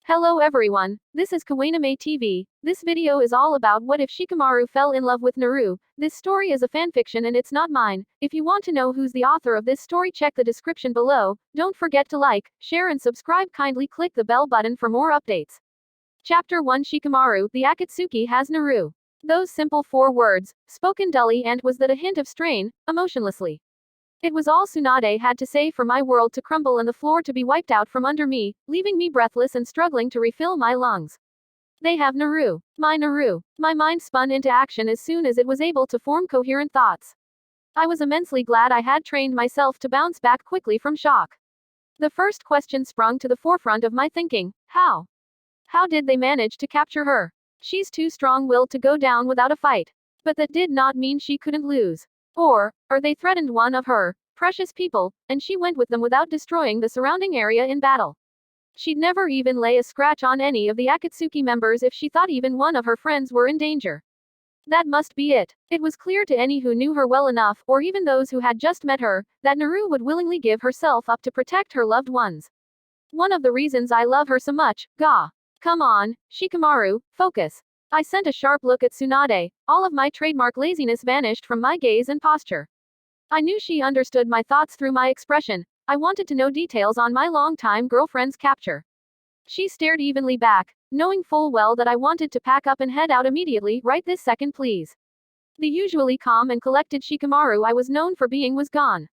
Hello everyone, this is Kawainame TV. This video is all about what if Shikamaru fell in love with Naru. This story is a fanfiction and it's not mine. If you want to know who's the author of this story, check the description below. Don't forget to like, share and subscribe. Kindly click the bell button for more updates. Chapter 1 Shikamaru, the Akatsuki has Naru. Those simple 4 words, spoken dully and was that a hint of strain, emotionlessly. It was all Tsunade had to say for my world to crumble and the floor to be wiped out from under me, leaving me breathless and struggling to refill my lungs. They have Naru. My Naru. My mind spun into action as soon as it was able to form coherent thoughts. I was immensely glad I had trained myself to bounce back quickly from shock. The first question sprung to the forefront of my thinking: how? How did they manage to capture her? She's too strong-willed to go down without a fight. But that did not mean she couldn't lose. Or they threatened one of her precious people, and she went with them without destroying the surrounding area in battle. She'd never even lay a scratch on any of the Akatsuki members if she thought even one of her friends were in danger. That must be it. It was clear to any who knew her well enough, or even those who had just met her, that Naru would willingly give herself up to protect her loved ones. One of the reasons I love her so much. Gah. Come on, Shikamaru, focus. I sent a sharp look at Tsunade. All of my trademark laziness vanished from my gaze and posture. I knew she understood my thoughts through my expression. I wanted to know details on my longtime girlfriend's capture. She stared evenly back, knowing full well that I wanted to pack up and head out immediately, right this second please. The usually calm and collected Shikamaru I was known for being was gone.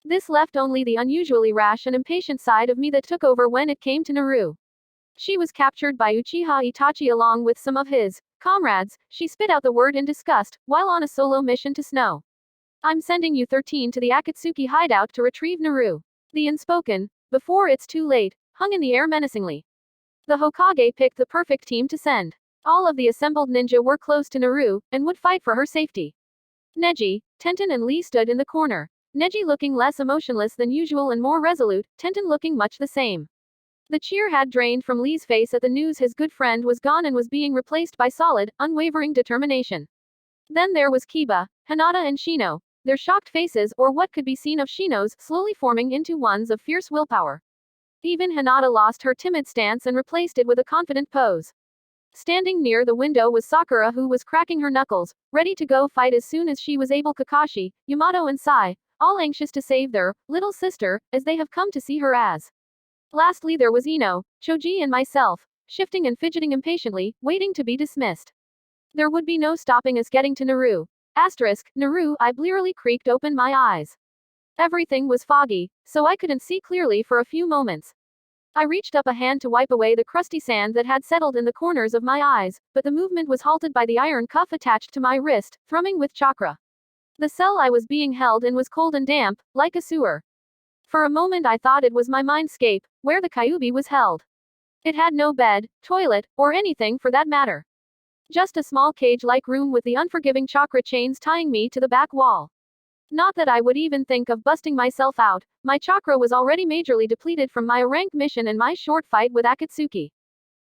This left only the unusually rash and impatient side of me that took over when it came to Naru. She was captured by Uchiha Itachi along with some of his comrades. She spit out the word in disgust, while on a solo mission to Snow. I'm sending you 13 to the Akatsuki hideout to retrieve Naru. The unspoken, before it's too late, hung in the air menacingly. The Hokage picked the perfect team to send. All of the assembled ninja were close to Naru, and would fight for her safety. Neji, Tenten and Lee stood in the corner. Neji looking less emotionless than usual and more resolute, Tenten looking much the same. The cheer had drained from Lee's face at the news his good friend was gone and was being replaced by solid, unwavering determination. Then there was Kiba, Hinata and Shino, their shocked faces, or what could be seen of Shino's, slowly forming into ones of fierce willpower. Even Hinata lost her timid stance and replaced it with a confident pose. Standing near the window was Sakura, who was cracking her knuckles, ready to go fight as soon as she was able. Kakashi, Yamato and Sai, all anxious to save their little sister, as they have come to see her as. Lastly there was Ino, Choji and myself, shifting and fidgeting impatiently, waiting to be dismissed. There would be no stopping us getting to Naru. Naru. I blearily creaked open my eyes. Everything was foggy, so I couldn't see clearly for a few moments. I reached up a hand to wipe away the crusty sand that had settled in the corners of my eyes, but the movement was halted by the iron cuff attached to my wrist, thrumming with chakra. The cell I was being held in was cold and damp, like a sewer. For a moment I thought it was my mindscape, where the Kyuubi was held. It had no bed, toilet, or anything for that matter. Just a small cage-like room with the unforgiving chakra chains tying me to the back wall. Not that I would even think of busting myself out. My chakra was already majorly depleted from my rank mission and my short fight with Akatsuki.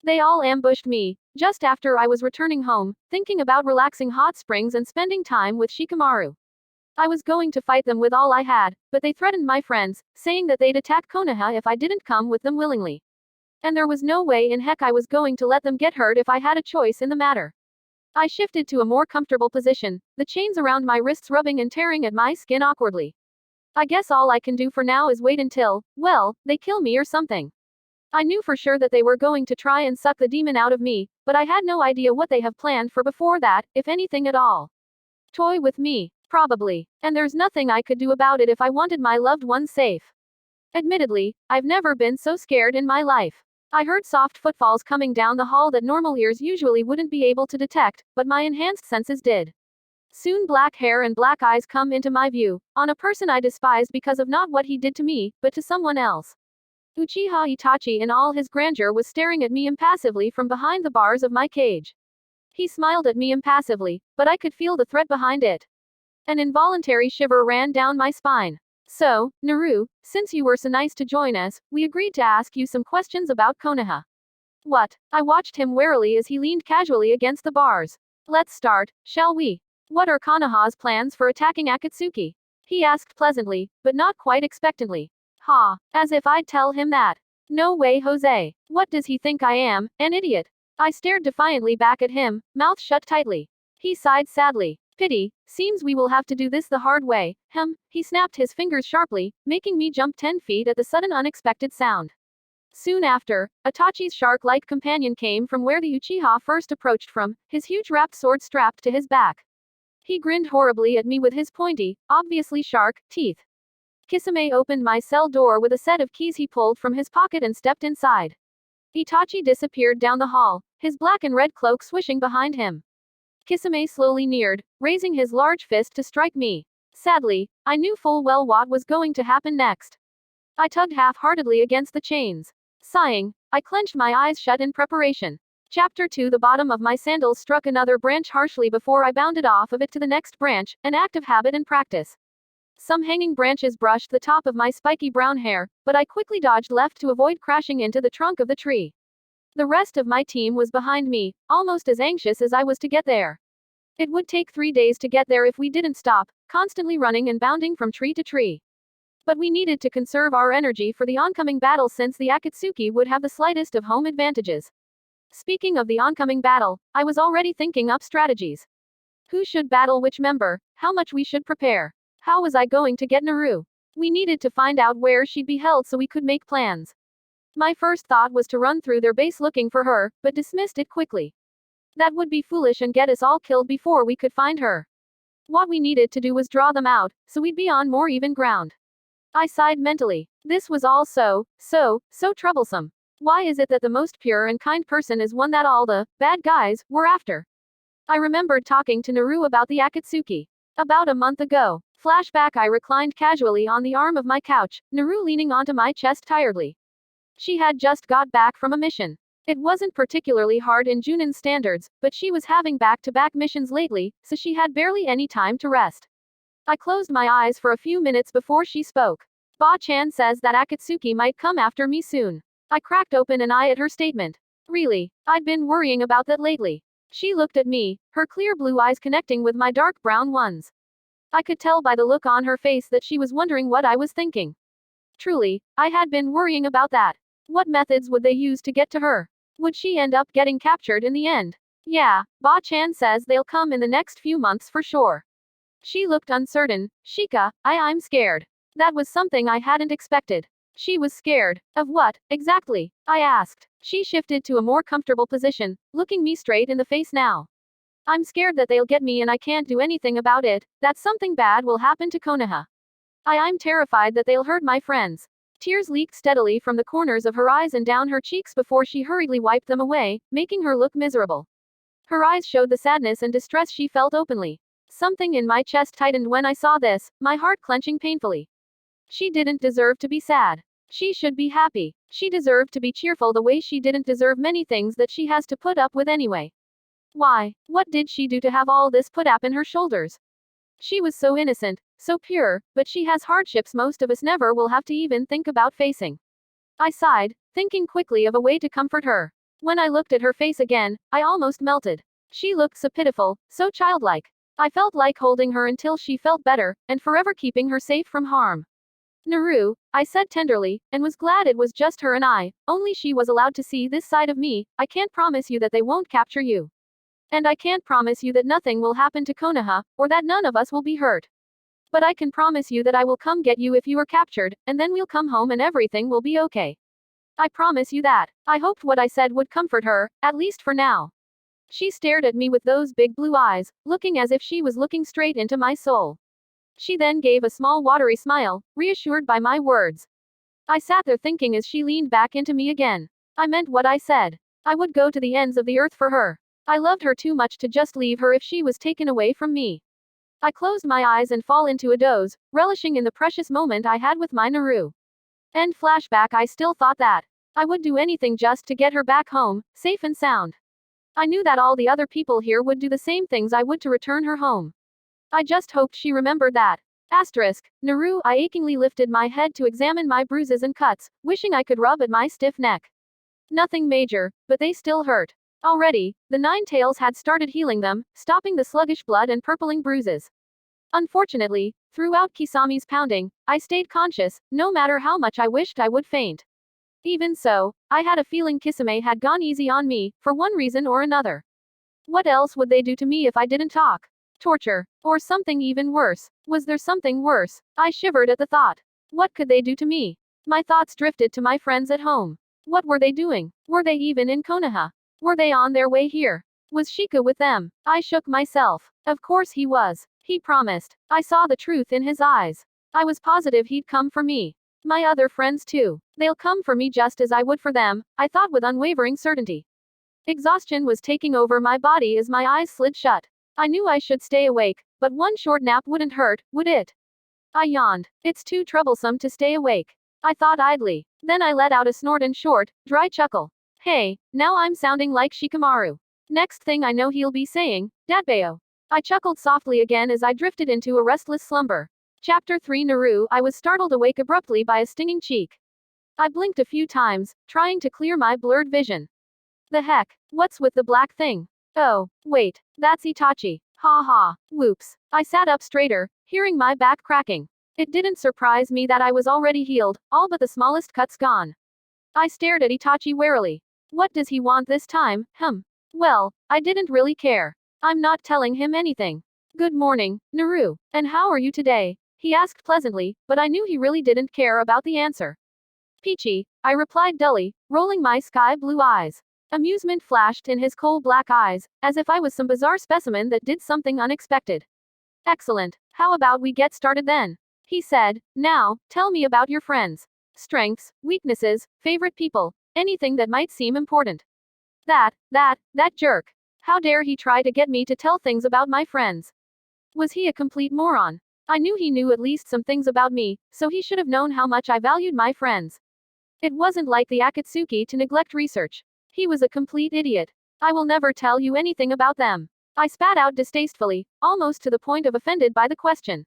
They all ambushed me, just after I was returning home, thinking about relaxing hot springs and spending time with Shikamaru. I was going to fight them with all I had, but they threatened my friends, saying that they'd attack Konoha if I didn't come with them willingly. And there was no way in heck I was going to let them get hurt if I had a choice in the matter. I shifted to a more comfortable position, the chains around my wrists rubbing and tearing at my skin awkwardly. I guess all I can do for now is wait until, well, they kill me or something. I knew for sure that they were going to try and suck the demon out of me, but I had no idea what they have planned for before that, if anything at all. Toy with me. Probably. And there's nothing I could do about it if I wanted my loved ones safe. Admittedly, I've never been so scared in my life. I heard soft footfalls coming down the hall that normal ears usually wouldn't be able to detect, but my enhanced senses did. Soon black hair and black eyes come into my view, on a person I despised because of not what he did to me, but to someone else. Uchiha Itachi in all his grandeur was staring at me impassively from behind the bars of my cage. He smiled at me impassively, but I could feel the threat behind it. An involuntary shiver ran down my spine. So, Naru, since you were so nice to join us, we agreed to ask you some questions about Konoha. What? I watched him warily as he leaned casually against the bars. Let's start, shall we? What are Konoha's plans for attacking Akatsuki? He asked pleasantly, but not quite expectantly. Ha, as if I'd tell him that. No way, Jose. What does he think I am, an idiot? I stared defiantly back at him, mouth shut tightly. He sighed sadly. Pity, seems we will have to do this the hard way. He snapped his fingers sharply, making me jump 10 feet at the sudden unexpected sound. Soon after, Itachi's shark-like companion came from where the Uchiha first approached from, his huge wrapped sword strapped to his back. He grinned horribly at me with his pointy, obviously shark, teeth. Kisame opened my cell door with a set of keys he pulled from his pocket and stepped inside. Itachi disappeared down the hall, his black and red cloak swishing behind him. Kisame slowly neared, raising his large fist to strike me. Sadly, I knew full well what was going to happen next. I tugged half-heartedly against the chains. Sighing, I clenched my eyes shut in preparation. Chapter 2. The bottom of my sandals struck another branch harshly before I bounded off of it to the next branch, an act of habit and practice. Some hanging branches brushed the top of my spiky brown hair, but I quickly dodged left to avoid crashing into the trunk of the tree. The rest of my team was behind me, almost as anxious as I was to get there. It would take 3 days to get there if we didn't stop, constantly running and bounding from tree to tree. But we needed to conserve our energy for the oncoming battle since the Akatsuki would have the slightest of home advantages. Speaking of the oncoming battle, I was already thinking up strategies. Who should battle which member, how much we should prepare. How was I going to get Naru? We needed to find out where she'd be held so we could make plans. My first thought was to run through their base looking for her, but dismissed it quickly. That would be foolish and get us all killed before we could find her. What we needed to do was draw them out, so we'd be on more even ground. I sighed mentally. This was all so troublesome. Why is it that the most pure and kind person is one that all the bad guys were after? I remembered talking to Naru about the Akatsuki. About a month ago. Flashback. I reclined casually on the arm of my couch, Naru leaning onto my chest tiredly. She had just got back from a mission. It wasn't particularly hard in Junin standards, but she was having back-to-back missions lately, so she had barely any time to rest. I closed my eyes for a few minutes before she spoke. Ba-chan says that Akatsuki might come after me soon. I cracked open an eye at her statement. Really, I'd been worrying about that lately. She looked at me, her clear blue eyes connecting with my dark brown ones. I could tell by the look on her face that she was wondering what I was thinking. Truly, I had been worrying about that. What methods would they use to get to her? Would she end up getting captured in the end? Yeah, Ba-chan says they'll come in the next few months for sure. She looked uncertain. Shika, I'm scared. That was something I hadn't expected. She was scared. Of what, exactly? I asked. She shifted to a more comfortable position, looking me straight in the face now. I'm scared that they'll get me and I can't do anything about it, that something bad will happen to Konoha. I'm terrified that they'll hurt my friends. Tears leaked steadily from the corners of her eyes and down her cheeks before she hurriedly wiped them away, making her look miserable. Her eyes showed the sadness and distress she felt openly. Something in my chest tightened when I saw this, my heart clenching painfully. She didn't deserve to be sad. She should be happy. She deserved to be cheerful the way she didn't deserve many things that she has to put up with anyway. Why? What did she do to have all this put up in her shoulders? She was so innocent, so pure, but she has hardships most of us never will have to even think about facing. I sighed, thinking quickly of a way to comfort her. When I looked at her face again, I almost melted. She looked so pitiful, so childlike. I felt like holding her until she felt better, and forever keeping her safe from harm. Naru, I said tenderly, and was glad it was just her and I, only she was allowed to see this side of me. I can't promise you that they won't capture you. And I can't promise you that nothing will happen to Konoha, or that none of us will be hurt. But I can promise you that I will come get you if you are captured, and then we'll come home and everything will be okay. I promise you that. I hoped what I said would comfort her, at least for now. She stared at me with those big blue eyes, looking as if she was looking straight into my soul. She then gave a small watery smile, reassured by my words. I sat there thinking as she leaned back into me again. I meant what I said. I would go to the ends of the earth for her. I loved her too much to just leave her if she was taken away from me. I closed my eyes and fall into a doze, relishing in the precious moment I had with my Naru. End flashback. I still thought that I would do anything just to get her back home, safe and sound. I knew that all the other people here would do the same things I would to return her home. I just hoped she remembered that. Naru. I achingly lifted my head to examine my bruises and cuts, wishing I could rub at my stiff neck. Nothing major, but they still hurt. Already, the 9 tails had started healing them, stopping the sluggish blood and purpling bruises. Unfortunately, throughout Kisami's pounding, I stayed conscious, no matter how much I wished I would faint. Even so, I had a feeling Kisame had gone easy on me, for one reason or another. What else would they do to me if I didn't talk? Torture. Or something even worse. Was there something worse? I shivered at the thought. What could they do to me? My thoughts drifted to my friends at home. What were they doing? Were they even in Konoha? Were they on their way here? Was Shika with them? I shook myself. Of course he was. He promised. I saw the truth in his eyes. I was positive he'd come for me. My other friends too. They'll come for me just as I would for them, I thought with unwavering certainty. Exhaustion was taking over my body as my eyes slid shut. I knew I should stay awake, but one short nap wouldn't hurt, would it? I yawned. It's too troublesome to stay awake. I thought idly. Then I let out a snort and short, dry chuckle. Hey, now I'm sounding like Shikamaru. Next thing I know he'll be saying, Datbeo. I chuckled softly again as I drifted into a restless slumber. Chapter 3 Naru. I was startled awake abruptly by a stinging cheek. I blinked a few times, trying to clear my blurred vision. The heck? What's with the black thing? Oh, wait. That's Itachi. Ha ha. Whoops. I sat up straighter, hearing my back cracking. It didn't surprise me that I was already healed, all but the smallest cuts gone. I stared at Itachi warily. What does he want this time? Well, I didn't really care. I'm not telling him anything. Good morning, Naru. And how are you today? He asked pleasantly, but I knew he really didn't care about the answer. Peachy, I replied dully, rolling my sky blue eyes. Amusement flashed in his coal black eyes, as if I was some bizarre specimen that did something unexpected. Excellent. How about we get started then? He said. Now, tell me about your friends. Strengths, weaknesses, favorite people, anything that might seem important. That jerk. How dare he try to get me to tell things about my friends? Was he a complete moron? I knew he knew at least some things about me, so he should have known how much I valued my friends. It wasn't like the Akatsuki to neglect research. He was a complete idiot. I will never tell you anything about them. I spat out distastefully, almost to the point of offended by the question.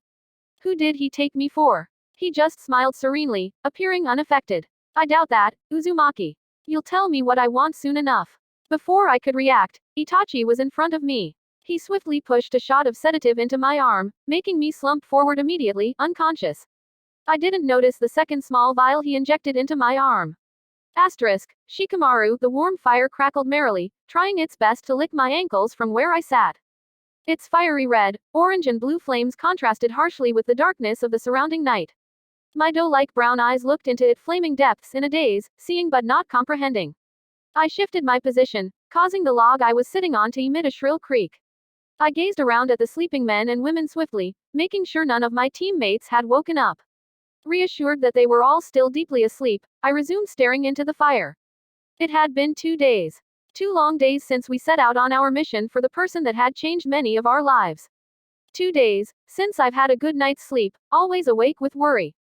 Who did he take me for? He just smiled serenely, appearing unaffected. I doubt that, Uzumaki. You'll tell me what I want soon enough. Before I could react, Itachi was in front of me. He swiftly pushed a shot of sedative into my arm, making me slump forward immediately, unconscious. I didn't notice the second small vial he injected into my arm. Shikamaru, the warm fire crackled merrily, trying its best to lick my ankles from where I sat. Its fiery red, orange and blue flames contrasted harshly with the darkness of the surrounding night. My doe-like brown eyes looked into its flaming depths in a daze, seeing but not comprehending. I shifted my position, causing the log I was sitting on to emit a shrill creak. I gazed around at the sleeping men and women swiftly, making sure none of my teammates had woken up. Reassured that they were all still deeply asleep, I resumed staring into the fire. It had been 2 days. 2 long days since we set out on our mission for the person that had changed many of our lives. 2 days, since I've had a good night's sleep, always awake with worry.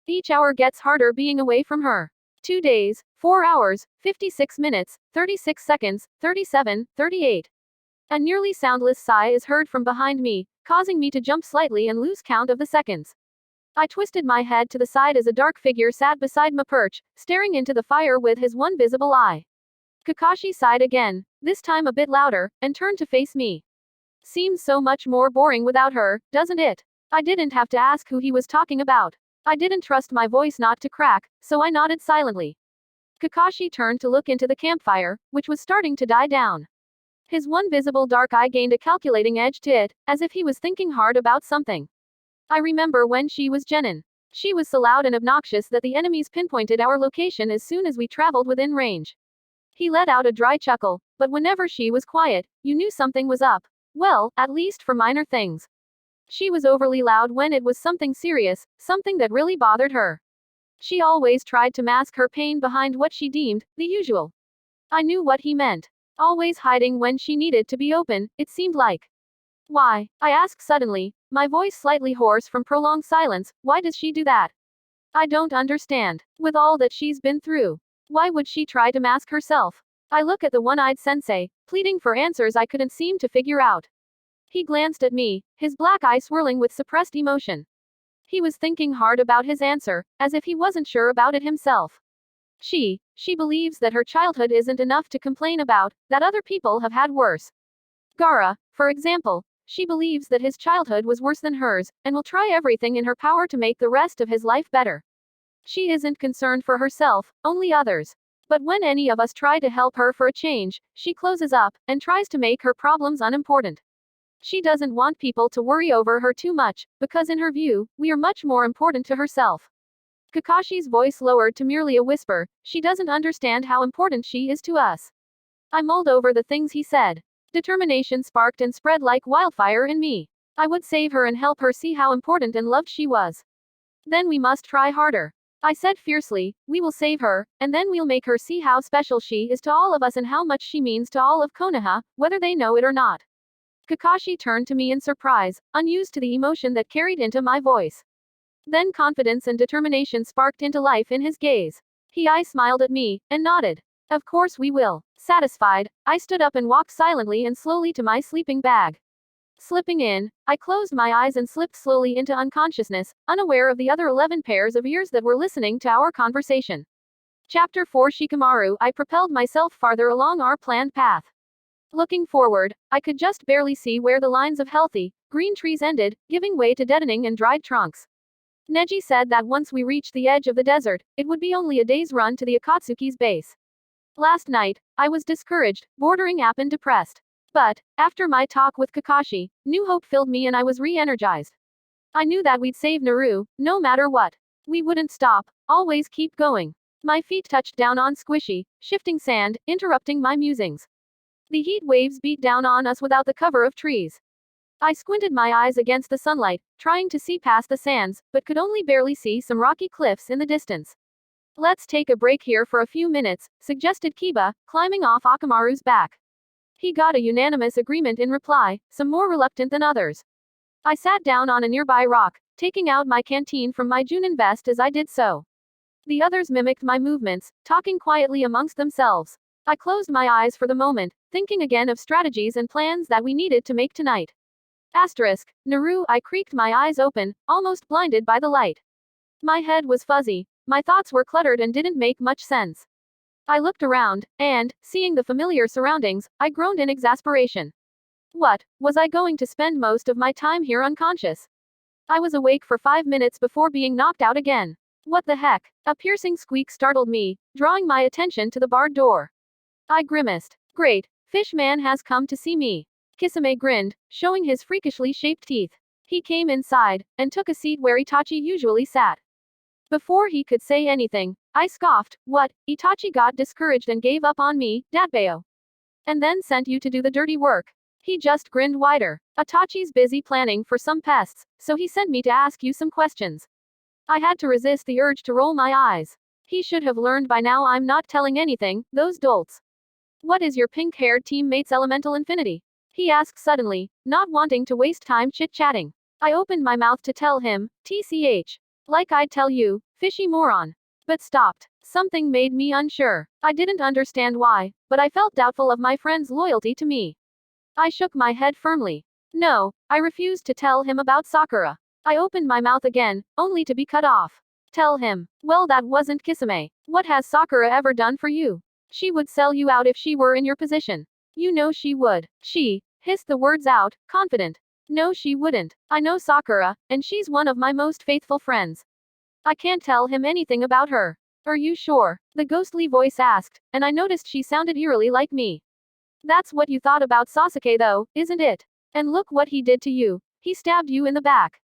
Each hour gets harder being away from her. 2 days, 4 hours, 56 minutes, 36 seconds, 37, 38. A nearly soundless sigh is heard from behind me, causing me to jump slightly and lose count of the seconds. I twisted my head to the side as a dark figure sat beside my perch, staring into the fire with his one visible eye. Kakashi sighed again, this time a bit louder, and turned to face me. Seems so much more boring without her, doesn't it? I didn't have to ask who he was talking about. I didn't trust my voice not to crack, so I nodded silently. Kakashi turned to look into the campfire, which was starting to die down. His one visible dark eye gained a calculating edge to it, as if he was thinking hard about something. I remember when she was Genin. She was so loud and obnoxious that the enemies pinpointed our location as soon as we traveled within range. He let out a dry chuckle, but whenever she was quiet, you knew something was up. Well, at least for minor things. She was overly loud when it was something serious, something that really bothered her. She always tried to mask her pain behind what she deemed the usual. I knew what he meant. Always hiding when she needed to be open, it seemed like. Why? I asked suddenly, my voice slightly hoarse from prolonged silence. Why does she do that? I don't understand. With all that she's been through, why would she try to mask herself? I look at the one-eyed sensei, pleading for answers I couldn't seem to figure out. He glanced at me, his black eye swirling with suppressed emotion. He was thinking hard about his answer, as if he wasn't sure about it himself. She believes that her childhood isn't enough to complain about, that other people have had worse. Gaara, for example, she believes that his childhood was worse than hers, and will try everything in her power to make the rest of his life better. She isn't concerned for herself, only others. But when any of us try to help her for a change, she closes up and tries to make her problems unimportant. She doesn't want people to worry over her too much, because in her view, we are much more important to herself. Kakashi's voice lowered to merely a whisper. She doesn't understand how important she is to us. I mulled over the things he said. Determination sparked and spread like wildfire in me. I would save her and help her see how important and loved she was. Then we must try harder. I said fiercely, we will save her, and then we'll make her see how special she is to all of us and how much she means to all of Konoha, whether they know it or not. Kakashi turned to me in surprise, unused to the emotion that carried into my voice. Then confidence and determination sparked into life in his gaze. I smiled at me, and nodded. Of course we will. Satisfied, I stood up and walked silently and slowly to my sleeping bag. Slipping in, I closed my eyes and slipped slowly into unconsciousness, unaware of the other 11 pairs of ears that were listening to our conversation. Chapter 4 Shikamaru. I propelled myself farther along our planned path. Looking forward, I could just barely see where the lines of healthy, green trees ended, giving way to deadening and dried trunks. Neji said that once we reached the edge of the desert, it would be only a day's run to the Akatsuki's base. Last night, I was discouraged, bordering up and depressed. But, after my talk with Kakashi, new hope filled me and I was re-energized. I knew that we'd save Naru, no matter what. We wouldn't stop, always keep going. My feet touched down on squishy, shifting sand, interrupting my musings. The heat waves beat down on us without the cover of trees. I squinted my eyes against the sunlight, trying to see past the sands, but could only barely see some rocky cliffs in the distance. Let's take a break here for a few minutes, suggested Kiba, climbing off Akamaru's back. He got a unanimous agreement in reply, some more reluctant than others. I sat down on a nearby rock, taking out my canteen from my Junin vest as I did so. The others mimicked my movements, talking quietly amongst themselves. I closed my eyes for the moment, thinking again of strategies and plans that we needed to make tonight. Naru. I creaked my eyes open, almost blinded by the light. My head was fuzzy, my thoughts were cluttered and didn't make much sense. I looked around, and, seeing the familiar surroundings, I groaned in exasperation. What, was I going to spend most of my time here unconscious? I was awake for 5 minutes before being knocked out again. What the heck? A piercing squeak startled me, drawing my attention to the barred door. I grimaced. Great, Fish Man has come to see me. Kisame grinned, showing his freakishly shaped teeth. He came inside, and took a seat where Itachi usually sat. Before he could say anything, I scoffed. What, Itachi got discouraged and gave up on me, Datbeo? And then sent you to do the dirty work? He just grinned wider. Itachi's busy planning for some pests, so he sent me to ask you some questions. I had to resist the urge to roll my eyes. He should have learned by now I'm not telling anything, those dolts. What is your pink-haired teammate's elemental infinity? He asked suddenly, not wanting to waste time chit-chatting. I opened my mouth to tell him, TCH. Like I'd tell you, fishy moron. But stopped. Something made me unsure. I didn't understand why, but I felt doubtful of my friend's loyalty to me. I shook my head firmly. No, I refused to tell him about Sakura. I opened my mouth again, only to be cut off. Tell him. Well, that wasn't Kisame. What has Sakura ever done for you? She would sell you out if she were in your position. You know she would. She hissed the words out, confident. No, she wouldn't. I know Sakura, and she's one of my most faithful friends. I can't tell him anything about her. Are you sure? The ghostly voice asked, and I noticed she sounded eerily like me. That's what you thought about Sasuke though, isn't it? And look what he did to you. He stabbed you in the back.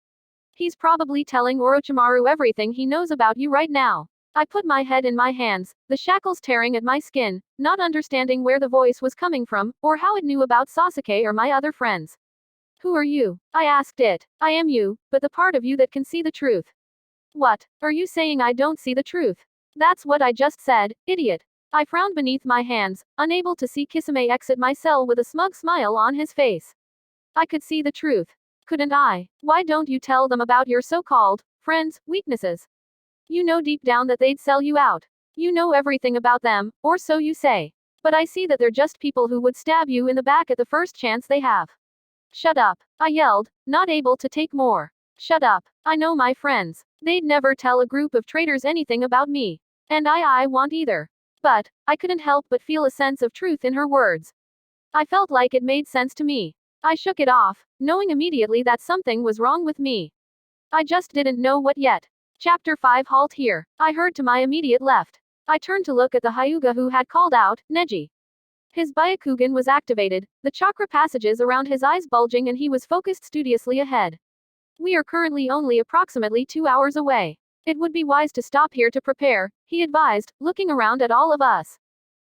He's probably telling Orochimaru everything he knows about you right now. I put my head in my hands, the shackles tearing at my skin, not understanding where the voice was coming from, or how it knew about Sasuke or my other friends. Who are you? I asked it. I am you, but the part of you that can see the truth. What? Are you saying I don't see the truth? That's what I just said, idiot. I frowned beneath my hands, unable to see Kisame exit my cell with a smug smile on his face. I could see the truth. Couldn't I? Why don't you tell them about your so-called friends' weaknesses? You know deep down that they'd sell you out. You know everything about them, or so you say. But I see that they're just people who would stab you in the back at the first chance they have. Shut up, I yelled, not able to take more. Shut up. I know my friends. They'd never tell a group of traitors anything about me. And I won't either. But, I couldn't help but feel a sense of truth in her words. I felt like it made sense to me. I shook it off, knowing immediately that something was wrong with me. I just didn't know what yet. Chapter 5 Halt here, I heard to my immediate left. I turned to look at the Hyuga who had called out, Neji. His Byakugan was activated, the chakra passages around his eyes bulging, and he was focused studiously ahead. We are currently only approximately 2 hours away. It would be wise to stop here to prepare, he advised, looking around at all of us.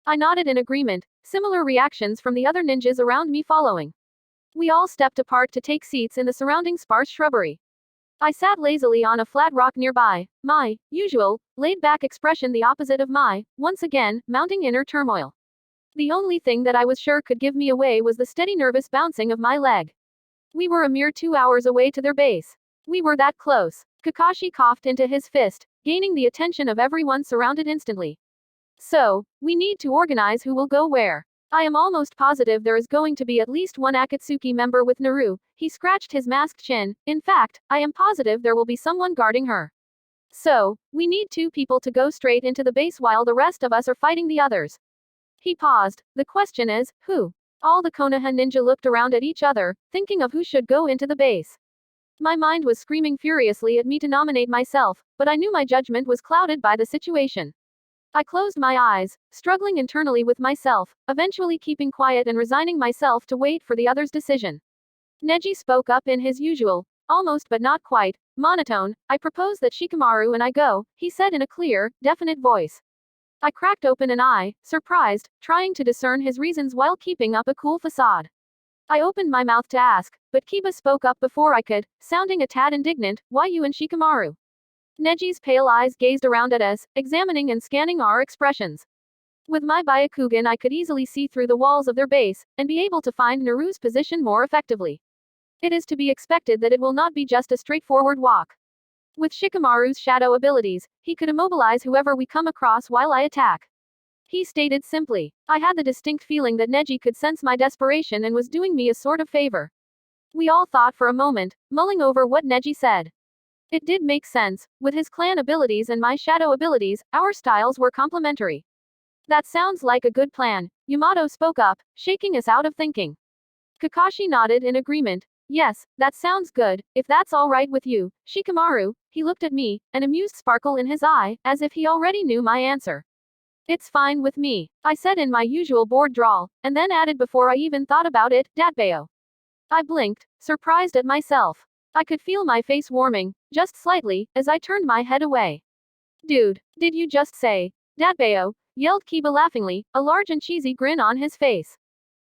I nodded in agreement, similar reactions from the other ninjas around me following. We all stepped apart to take seats in the surrounding sparse shrubbery. I sat lazily on a flat rock nearby, my usual, laid-back expression the opposite of my, once again, mounting inner turmoil. The only thing that I was sure could give me away was the steady nervous bouncing of my leg. We were a mere 2 hours away to their base. We were that close. Kakashi coughed into his fist, gaining the attention of everyone surrounded instantly. So, we need to organize who will go where. I am almost positive there is going to be at least one Akatsuki member with Naru. He scratched his masked chin. In fact, I am positive there will be someone guarding her. So, we need 2 people to go straight into the base while the rest of us are fighting the others. He paused. The question is, who? All the Konoha ninja looked around at each other, thinking of who should go into the base. My mind was screaming furiously at me to nominate myself, but I knew my judgment was clouded by the situation. I closed my eyes, struggling internally with myself, eventually keeping quiet and resigning myself to wait for the other's decision. Neji spoke up in his usual, almost but not quite, monotone. I propose that Shikamaru and I go, he said in a clear, definite voice. I cracked open an eye, surprised, trying to discern his reasons while keeping up a cool facade. I opened my mouth to ask, but Kiba spoke up before I could, sounding a tad indignant, why you and Shikamaru? Neji's pale eyes gazed around at us, examining and scanning our expressions. With my Byakugan I could easily see through the walls of their base, and be able to find Naru's position more effectively. It is to be expected that it will not be just a straightforward walk. With Shikamaru's shadow abilities, he could immobilize whoever we come across while I attack. He stated simply. I had the distinct feeling that Neji could sense my desperation and was doing me a sort of favor. We all thought for a moment, mulling over what Neji said. It did make sense. With his clan abilities and my shadow abilities, our styles were complementary. That sounds like a good plan, Yamato spoke up, shaking us out of thinking. Kakashi nodded in agreement. Yes, that sounds good, if that's all right with you, Shikamaru. He looked at me, an amused sparkle in his eye, as if he already knew my answer. It's fine with me, I said in my usual bored drawl, and then added before I even thought about it, Datbeo. I blinked, surprised at myself. I could feel my face warming, just slightly, as I turned my head away. Dude, did you just say, Datbeo? Yelled Kiba laughingly, a large and cheesy grin on his face.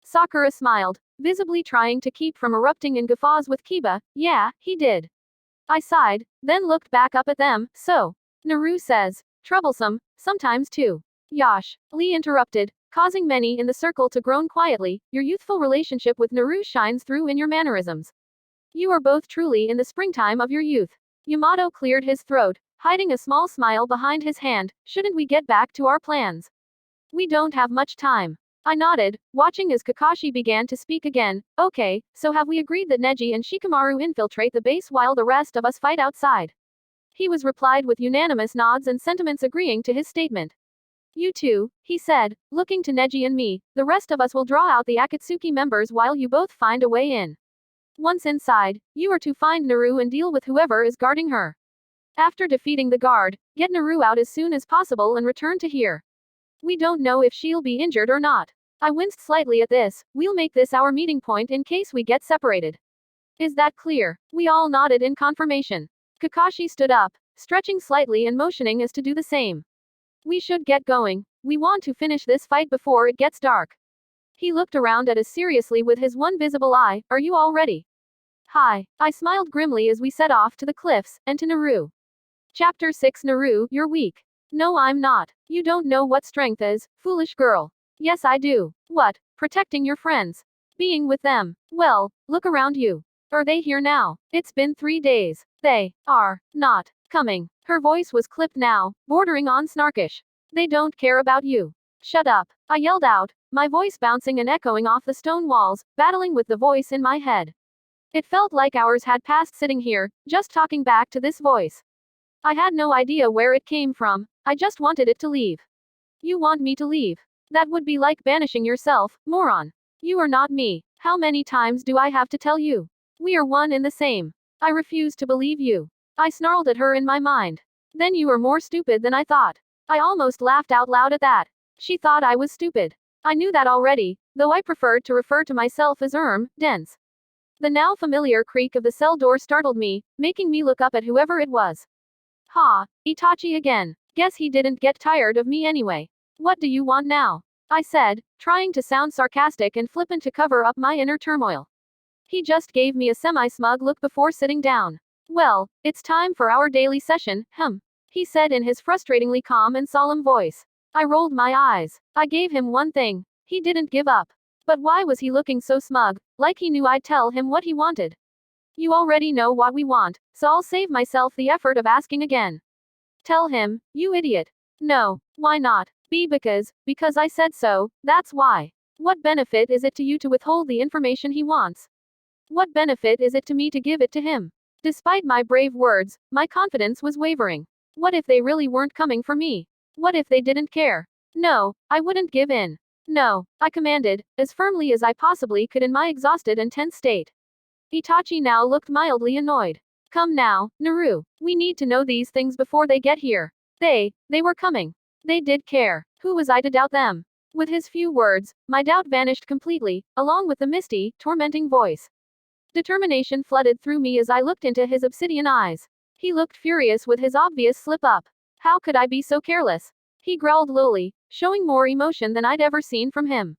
Sakura smiled, visibly trying to keep from erupting in guffaws with Kiba. Yeah, he did. I sighed, then looked back up at them. So, Naru says, troublesome, sometimes too. Yash, Lee interrupted, causing many in the circle to groan quietly. Your youthful relationship with Naru shines through in your mannerisms. You are both truly in the springtime of your youth. Yamato cleared his throat, hiding a small smile behind his hand. Shouldn't we get back to our plans? We don't have much time. I nodded, watching as Kakashi began to speak again. Okay, so have we agreed that Neji and Shikamaru infiltrate the base while the rest of us fight outside? He was replied with unanimous nods and sentiments agreeing to his statement. You two, he said, looking to Neji and me, the rest of us will draw out the Akatsuki members while you both find a way in. Once inside, you are to find Naru and deal with whoever is guarding her. After defeating the guard, get Naru out as soon as possible and return to here. We don't know if she'll be injured or not. I winced slightly at this. We'll make this our meeting point in case we get separated. Is that clear? We all nodded in confirmation. Kakashi stood up, stretching slightly and motioning us to do the same. We should get going. We want to finish this fight before it gets dark. He looked around at us seriously with his one visible eye. Are you all ready? Hi. I smiled grimly as we set off to the cliffs, and to Naru. Chapter 6 Naru, you're weak. No, I'm not. You don't know what strength is, foolish girl. Yes, I do. What? Protecting your friends. Being with them. Well, look around you. Are they here now? It's been 3 days. They are not coming. Her voice was clipped now, bordering on snarkish. They don't care about you. Shut up. I yelled out, my voice bouncing and echoing off the stone walls, battling with the voice in my head. It felt like hours had passed sitting here, just talking back to this voice. I had no idea where it came from. I just wanted it to leave. You want me to leave? That would be like banishing yourself, moron. You are not me. How many times do I have to tell you? We are one and the same. I refuse to believe you. I snarled at her in my mind. Then you are more stupid than I thought. I almost laughed out loud at that. She thought I was stupid. I knew that already, though I preferred to refer to myself as dense. The now familiar creak of the cell door startled me, making me look up at whoever it was. Ha, Itachi again. Guess he didn't get tired of me anyway. What do you want now? I said, trying to sound sarcastic and flippant to cover up my inner turmoil. He just gave me a semi-smug look before sitting down. Well, it's time for our daily session, he said in his frustratingly calm and solemn voice. I rolled my eyes. I gave him one thing. He didn't give up. But why was he looking so smug, like he knew I'd tell him what he wanted? You already know what we want, so I'll save myself the effort of asking again. Tell him, you idiot. No, why not? Because I said so, that's why. What benefit is it to you to withhold the information he wants? What benefit is it to me to give it to him? Despite my brave words, my confidence was wavering. What if they really weren't coming for me? What if they didn't care? No, I wouldn't give in. No, I commanded, as firmly as I possibly could in my exhausted and tense state. Itachi now looked mildly annoyed. Come now, Naru. We need to know these things before they get here. They were coming. They did care. Who was I to doubt them? With his few words, my doubt vanished completely, along with the misty, tormenting voice. Determination flooded through me as I looked into his obsidian eyes. He looked furious with his obvious slip-up. How could I be so careless? He growled lowly, showing more emotion than I'd ever seen from him.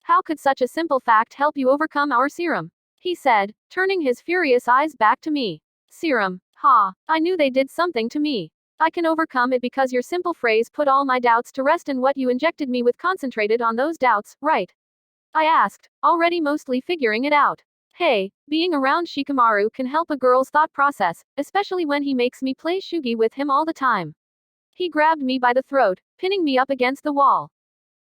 How could such a simple fact help you overcome our serum? He said, turning his furious eyes back to me. Serum. Ha. I knew they did something to me. I can overcome it because your simple phrase put all my doubts to rest and what you injected me with concentrated on those doubts, right? I asked, already mostly figuring it out. Hey, being around Shikamaru can help a girl's thought process, especially when he makes me play shugi with him all the time. He grabbed me by the throat, pinning me up against the wall.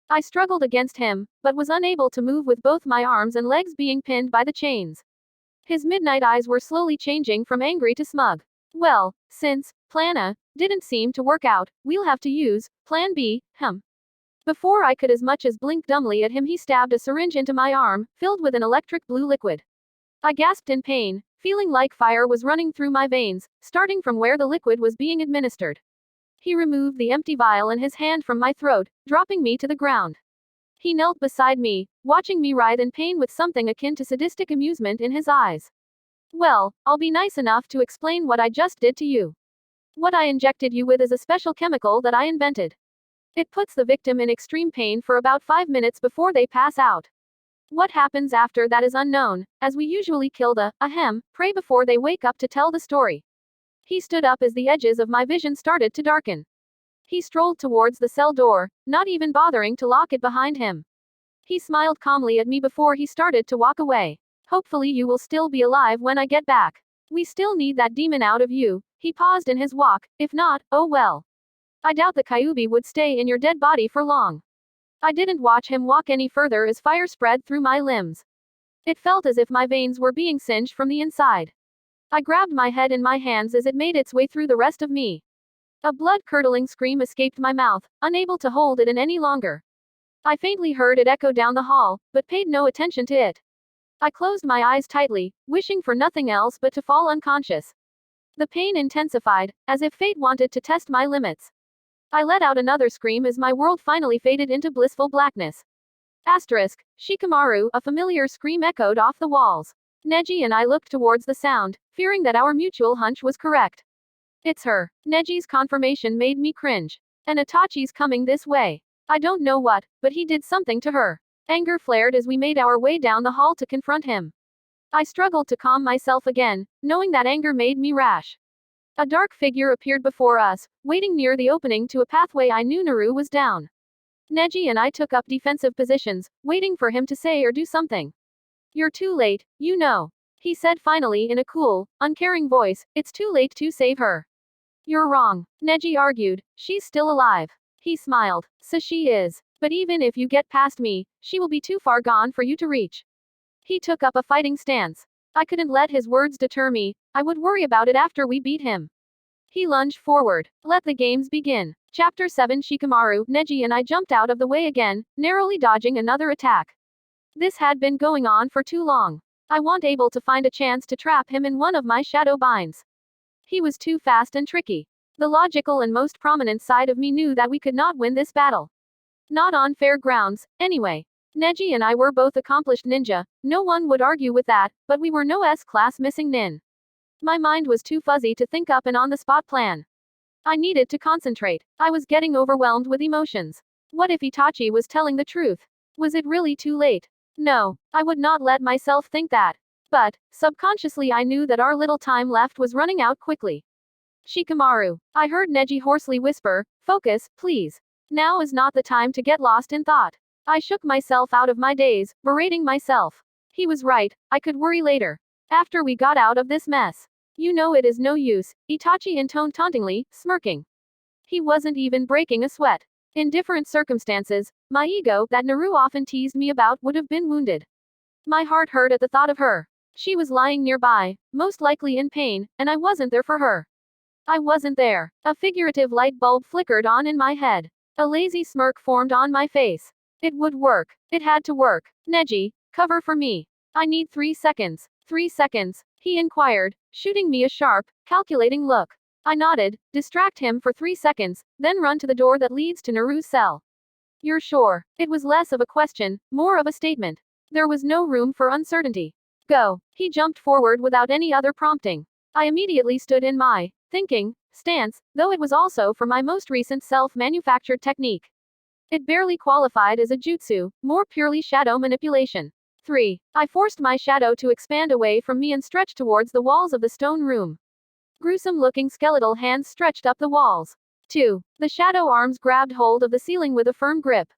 I struggled against him, but was unable to move with both my arms and legs being pinned by the chains. His midnight eyes were slowly changing from angry to smug. Well, since Plan A didn't seem to work out, we'll have to use Plan B, Before I could as much as blink dumbly at him, he stabbed a syringe into my arm, filled with an electric blue liquid. I gasped in pain, feeling like fire was running through my veins, starting from where the liquid was being administered. He removed the empty vial in his hand from my throat, dropping me to the ground. He knelt beside me, watching me writhe in pain with something akin to sadistic amusement in his eyes. Well, I'll be nice enough to explain what I just did to you. What I injected you with is a special chemical that I invented. It puts the victim in extreme pain for about 5 minutes before they pass out. What happens after that is unknown, as we usually kill the prey before they wake up to tell the story. He stood up as the edges of my vision started to darken. He strolled towards the cell door, not even bothering to lock it behind him. He smiled calmly at me before he started to walk away. Hopefully you will still be alive when I get back. We still need that demon out of you. He paused in his walk. If not, oh well. I doubt the Kyuubi would stay in your dead body for long. I didn't watch him walk any further as fire spread through my limbs. It felt as if my veins were being singed from the inside. I grabbed my head in my hands as it made its way through the rest of me. A blood-curdling scream escaped my mouth, unable to hold it in any longer. I faintly heard it echo down the hall, but paid no attention to it. I closed my eyes tightly, wishing for nothing else but to fall unconscious. The pain intensified, as if fate wanted to test my limits. I let out another scream as my world finally faded into blissful blackness. Shikamaru, a familiar scream echoed off the walls. Neji and I looked towards the sound, fearing that our mutual hunch was correct. It's her. Neji's confirmation made me cringe. And Itachi's coming this way. I don't know what, but he did something to her. Anger flared as we made our way down the hall to confront him. I struggled to calm myself again, knowing that anger made me rash. A dark figure appeared before us, waiting near the opening to a pathway. I knew Naru was down. Neji and I took up defensive positions, waiting for him to say or do something. You're too late, you know. He said finally in a cool, uncaring voice, it's too late to save her. You're wrong. Neji argued, she's still alive. He smiled. So she is. But even if you get past me, she will be too far gone for you to reach. He took up a fighting stance. I couldn't let his words deter me. I would worry about it after we beat him. He lunged forward. Let the games begin. Chapter 7. Shikamaru, Neji and I jumped out of the way again, narrowly dodging another attack. This had been going on for too long. I wasn't able to find a chance to trap him in one of my shadow binds. He was too fast and tricky. The logical and most prominent side of me knew that we could not win this battle. Not on fair grounds, anyway. Neji and I were both accomplished ninja, no one would argue with that, but we were no S-class missing nin. My mind was too fuzzy to think up an on-the-spot plan. I needed to concentrate. I was getting overwhelmed with emotions. What if Itachi was telling the truth? Was it really too late? No, I would not let myself think that. But, subconsciously I knew that our little time left was running out quickly. Shikamaru. I heard Neji hoarsely whisper, "Focus, please. Now is not the time to get lost in thought." I shook myself out of my daze, berating myself. He was right, I could worry later. After we got out of this mess. You know it is no use, Itachi intoned tauntingly, smirking. He wasn't even breaking a sweat. In different circumstances, my ego, that Naru often teased me about, would have been wounded. My heart hurt at the thought of her. She was lying nearby, most likely in pain, and I wasn't there for her. I wasn't there. A figurative light bulb flickered on in my head. A lazy smirk formed on my face. It would work. It had to work. Neji, cover for me. I need 3 seconds. 3 seconds, he inquired, shooting me a sharp, calculating look. I nodded, distract him for 3 seconds, then run to the door that leads to Naru's cell. You're sure? It was less of a question, more of a statement. There was no room for uncertainty. Go. He jumped forward without any other prompting. I immediately stood in my thinking stance, though it was also for my most recent self-manufactured technique. It barely qualified as a jutsu, more purely shadow manipulation. 3. I forced my shadow to expand away from me and stretch towards the walls of the stone room. Gruesome-looking skeletal hands stretched up the walls. 2. The shadow arms grabbed hold of the ceiling with a firm grip.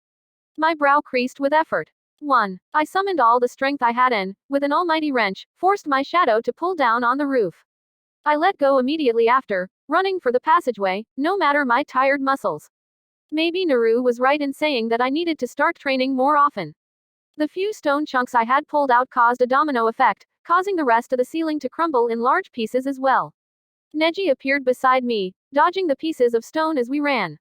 My brow creased with effort. 1. I summoned all the strength I had and, with an almighty wrench, forced my shadow to pull down on the roof. I let go immediately after, running for the passageway, no matter my tired muscles. Maybe Naru was right in saying that I needed to start training more often. The few stone chunks I had pulled out caused a domino effect, causing the rest of the ceiling to crumble in large pieces as well. Neji appeared beside me, dodging the pieces of stone as we ran.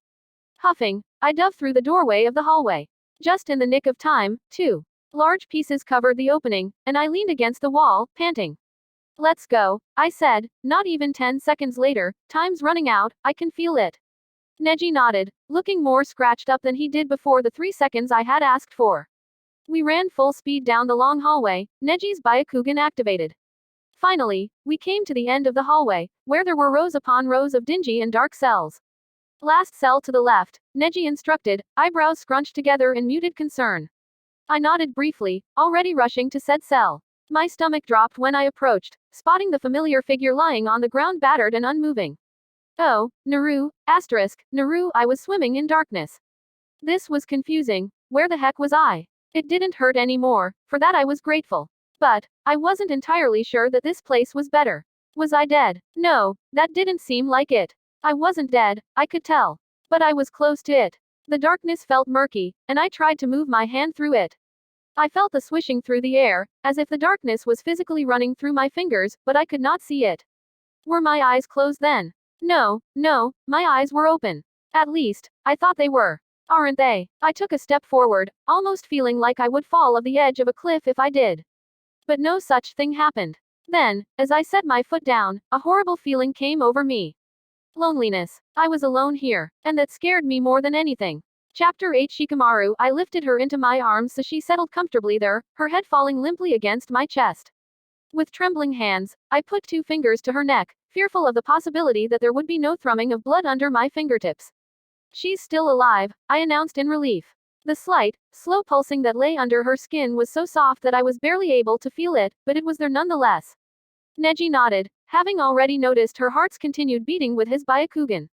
Huffing, I dove through the doorway of the hallway. Just in the nick of time, too. Large pieces covered the opening, and I leaned against the wall, panting. Let's go, I said, not even 10 seconds later, time's running out, I can feel it. Neji nodded, looking more scratched up than he did before the 3 seconds I had asked for. We ran full speed down the long hallway, Neji's Byakugan activated. Finally, we came to the end of the hallway, where there were rows upon rows of dingy and dark cells. Last cell to the left, Neji instructed, eyebrows scrunched together in muted concern. I nodded briefly, already rushing to said cell. My stomach dropped when I approached, spotting the familiar figure lying on the ground battered and unmoving. Oh, Naru, Naru, I was swimming in darkness. This was confusing. Where the heck was I? It didn't hurt anymore, for that I was grateful. But, I wasn't entirely sure that this place was better. Was I dead? No, that didn't seem like it. I wasn't dead, I could tell. But I was close to it. The darkness felt murky, and I tried to move my hand through it. I felt the swishing through the air, as if the darkness was physically running through my fingers, but I could not see it. Were my eyes closed then? No, my eyes were open. At least, I thought they were. Aren't they? I took a step forward, almost feeling like I would fall off the edge of a cliff if I did. But no such thing happened. Then, as I set my foot down, a horrible feeling came over me. Loneliness. I was alone here, and that scared me more than anything. Chapter 8 Shikamaru. I lifted her into my arms so she settled comfortably there, her head falling limply against my chest. With trembling hands, I put 2 fingers to her neck, fearful of the possibility that there would be no thrumming of blood under my fingertips. She's still alive, I announced in relief. The slight, slow pulsing that lay under her skin was so soft that I was barely able to feel it, but it was there nonetheless. Neji nodded, having already noticed her heart's continued beating with his Byakugan.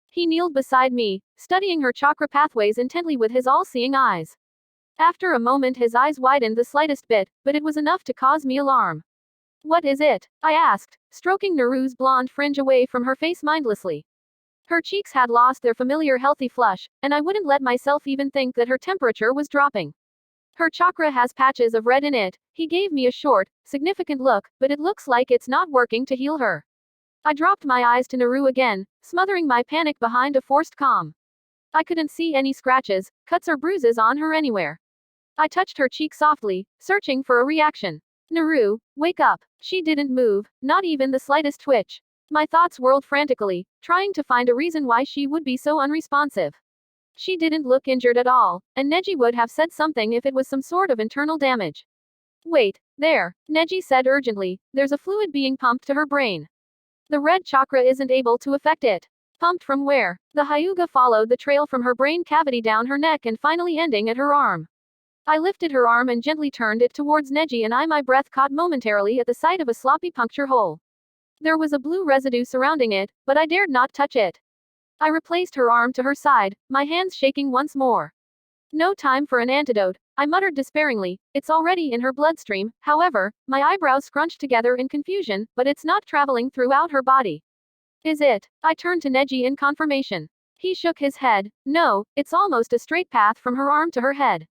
He kneeled beside me, studying her chakra pathways intently with his all-seeing eyes. After a moment his eyes widened the slightest bit, but it was enough to cause me alarm. What is it? I asked, stroking Naru's blonde fringe away from her face mindlessly. Her cheeks had lost their familiar healthy flush, and I wouldn't let myself even think that her temperature was dropping. Her chakra has patches of red in it. He gave me a short, significant look, but it looks like it's not working to heal her. I dropped my eyes to Naru again, smothering my panic behind a forced calm. I couldn't see any scratches, cuts or bruises on her anywhere. I touched her cheek softly, searching for a reaction. Naru, wake up. She didn't move, not even the slightest twitch. My thoughts whirled frantically, trying to find a reason why she would be so unresponsive. She didn't look injured at all, and Neji would have said something if it was some sort of internal damage. Wait, there, Neji said urgently, there's a fluid being pumped to her brain. The red chakra isn't able to affect it. Pumped from where? The Hyuga followed the trail from her brain cavity down her neck and finally ending at her arm. I lifted her arm and gently turned it towards Neji, and my breath caught momentarily at the sight of a sloppy puncture hole. There was a blue residue surrounding it, but I dared not touch it. I replaced her arm to her side, my hands shaking once more. No time for an antidote, I muttered despairingly, it's already in her bloodstream. However, my eyebrows scrunched together in confusion, but it's not traveling throughout her body. Is it? I turned to Neji in confirmation. He shook his head. No, it's almost a straight path from her arm to her head.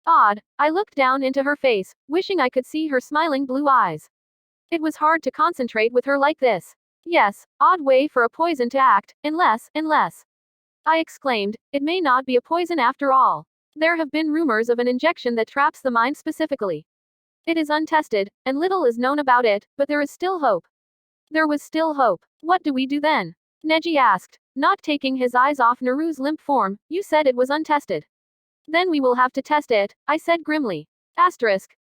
Odd. I looked down into her face, wishing I could see her smiling blue eyes. It was hard to concentrate with her like this. Yes, odd way for a poison to act, unless, I exclaimed, it may not be a poison after all. There have been rumors of an injection that traps the mind specifically. It is untested, and little is known about it, but there is still hope. There was still hope. What do we do then? Neji asked, not taking his eyes off Naru's limp form. You said it was untested. Then we will have to test it, I said grimly.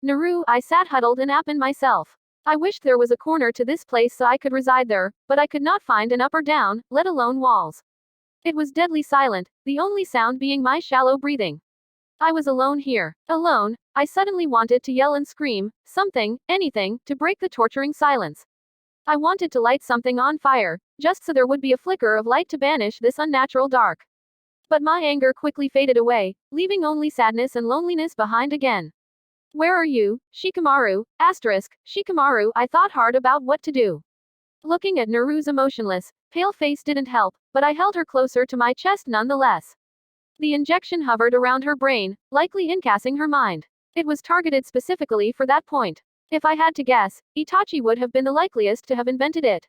Naru, I sat huddled in Appin myself. I wished there was a corner to this place so I could reside there, but I could not find an up or down, let alone walls. It was deadly silent, the only sound being my shallow breathing. I was alone here. Alone. I suddenly wanted to yell and scream, something, anything, to break the torturing silence. I wanted to light something on fire, just so there would be a flicker of light to banish this unnatural dark. But my anger quickly faded away, leaving only sadness and loneliness behind again. Where are you, Shikamaru? Shikamaru, I thought hard about what to do. Looking at Naru's emotionless, pale face didn't help, but I held her closer to my chest nonetheless. The injection hovered around her brain, likely incassing her mind. It was targeted specifically for that point. If I had to guess, Itachi would have been the likeliest to have invented it.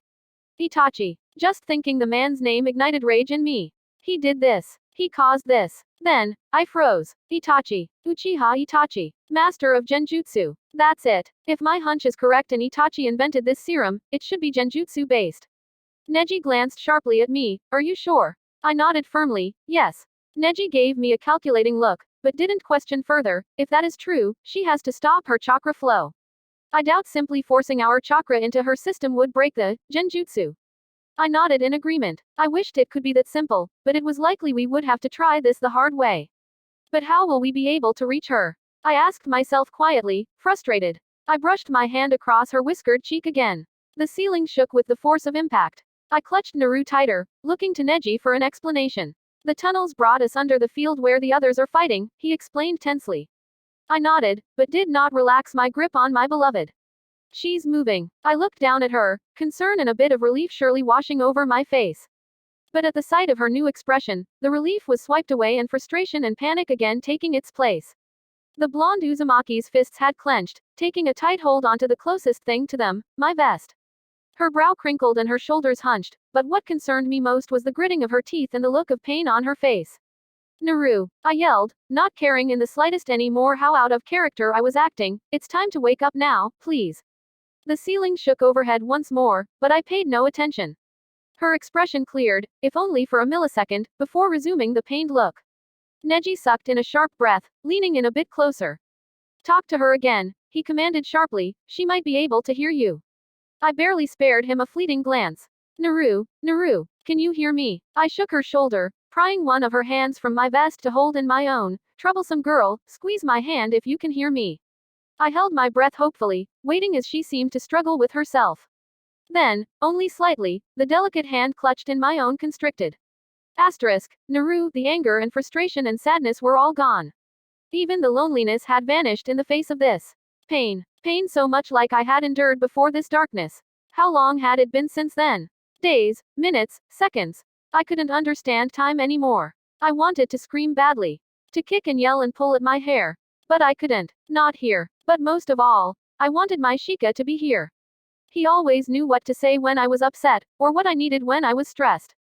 Itachi. Just thinking the man's name ignited rage in me. He did this. He caused this. Then, I froze. Itachi. Uchiha Itachi. Master of Genjutsu. That's it. If my hunch is correct and Itachi invented this serum, it should be Genjutsu based. Neji glanced sharply at me. Are you sure? I nodded firmly. Yes. Neji gave me a calculating look, but didn't question further. If that is true, she has to stop her chakra flow. I doubt simply forcing our chakra into her system would break the Genjutsu. I nodded in agreement. I wished it could be that simple, but it was likely we would have to try this the hard way. But how will we be able to reach her? I asked myself quietly, frustrated. I brushed my hand across her whiskered cheek again. The ceiling shook with the force of impact. I clutched Naru tighter, looking to Neji for an explanation. The tunnels brought us under the field where the others are fighting, he explained tensely. I nodded, but did not relax my grip on my beloved. She's moving. I looked down at her, concern and a bit of relief surely washing over my face. But at the sight of her new expression, the relief was swiped away and frustration and panic again taking its place. The blonde Uzumaki's fists had clenched, taking a tight hold onto the closest thing to them, my vest. Her brow crinkled and her shoulders hunched, but what concerned me most was the gritting of her teeth and the look of pain on her face. Naru, I yelled, not caring in the slightest any more how out of character I was acting. It's time to wake up now, please. The ceiling shook overhead once more, but I paid no attention. Her expression cleared, if only for a millisecond, before resuming the pained look. Neji sucked in a sharp breath, leaning in a bit closer. Talk to her again, he commanded sharply, she might be able to hear you. I barely spared him a fleeting glance. Naru, can you hear me? I shook her shoulder, prying one of her hands from my vest to hold in my own. Troublesome girl, squeeze my hand if you can hear me. I held my breath hopefully, waiting as she seemed to struggle with herself. Then, only slightly, the delicate hand clutched in my own constricted. Naru, the anger and frustration and sadness were all gone. Even the loneliness had vanished in the face of this pain. Pain so much like I had endured before this darkness. How long had it been since then? Days, minutes, seconds. I couldn't understand time anymore. I wanted to scream badly. To kick and yell and pull at my hair. But I couldn't. Not here. But most of all, I wanted my Shika to be here. He always knew what to say when I was upset, or what I needed when I was stressed.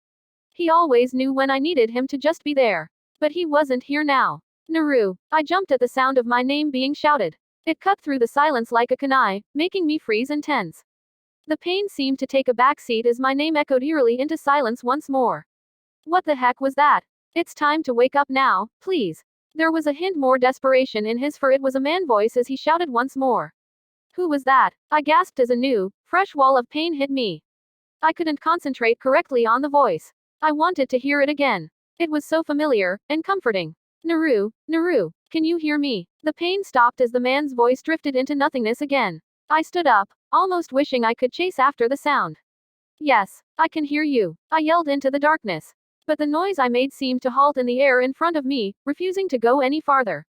He always knew when I needed him to just be there. But he wasn't here now. Naru. I jumped at the sound of my name being shouted. It cut through the silence like a kunai, making me freeze and tense. The pain seemed to take a backseat as my name echoed eerily into silence once more. What the heck was that? It's time to wake up now, please. There was a hint more desperation in his, for it was a man voice as he shouted once more. Who was that? I gasped as a new, fresh wall of pain hit me. I couldn't concentrate correctly on the voice. I wanted to hear it again. It was so familiar, and comforting. Naru, Naru, can you hear me? The pain stopped as the man's voice drifted into nothingness again. I stood up, almost wishing I could chase after the sound. Yes, I can hear you, I yelled into the darkness. But the noise I made seemed to halt in the air in front of me, refusing to go any farther.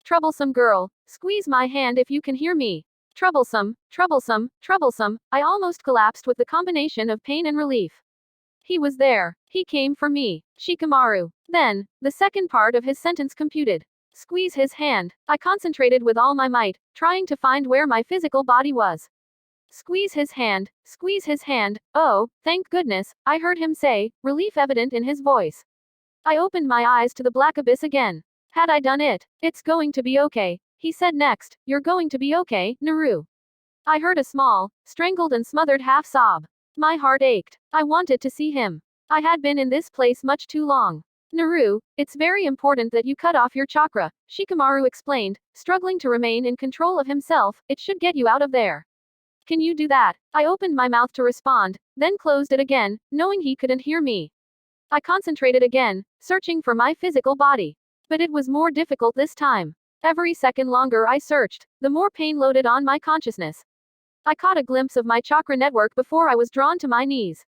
Troublesome girl, squeeze my hand if you can hear me. Troublesome, troublesome, troublesome, I almost collapsed with the combination of pain and relief. He was there. He came for me. Shikamaru. Then, the second part of his sentence computed. Squeeze his hand. I concentrated with all my might, trying to find where my physical body was. Squeeze his hand, squeeze his hand. Oh, thank goodness, I heard him say, relief evident in his voice. I opened my eyes to the black abyss again. Had I done it? It's going to be okay, he said next. You're going to be okay, Naru. I heard a small, strangled and smothered half sob. My heart ached. I wanted to see him. I had been in this place much too long. Naru, it's very important that you cut off your chakra, Shikamaru explained, struggling to remain in control of himself. It should get you out of there. Can you do that? I opened my mouth to respond, then closed it again, knowing he couldn't hear me. I concentrated again, searching for my physical body. But it was more difficult this time. Every second longer I searched, the more pain loaded on my consciousness. I caught a glimpse of my chakra network before I was drawn to my knees.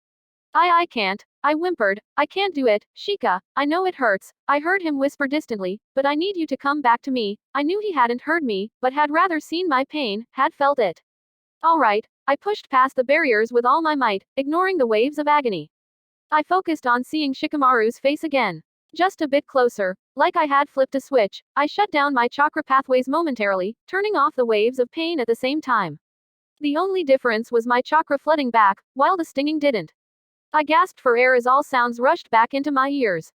I can't, I whimpered, I can't do it, Shika, I know it hurts, I heard him whisper distantly, but I need you to come back to me. I knew he hadn't heard me, but had rather seen my pain, had felt it. Alright, I pushed past the barriers with all my might, ignoring the waves of agony. I focused on seeing Shikamaru's face again. Just a bit closer, like I had flipped a switch, I shut down my chakra pathways momentarily, turning off the waves of pain at the same time. The only difference was my chakra flooding back, while the stinging didn't. I gasped for air as all sounds rushed back into my ears.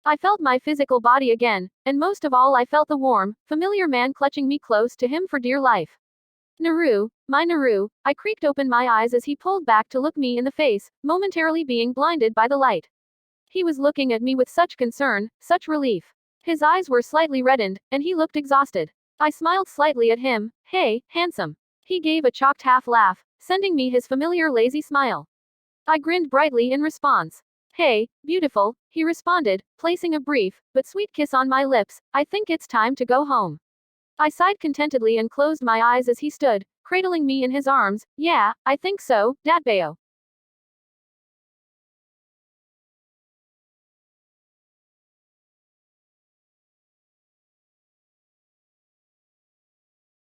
I felt my physical body again, and most of all I felt the warm, familiar man clutching me close to him for dear life. Naru, my Naru, I creaked open my eyes as he pulled back to look me in the face, momentarily being blinded by the light. He was looking at me with such concern, such relief. His eyes were slightly reddened, and he looked exhausted. I smiled slightly at him. Hey, handsome. He gave a choked half laugh, sending me his familiar lazy smile. I grinned brightly in response. Hey, beautiful, he responded, placing a brief, but sweet kiss on my lips. I think it's time to go home. I sighed contentedly and closed my eyes as he stood, cradling me in his arms. Yeah, I think so, Datbeo.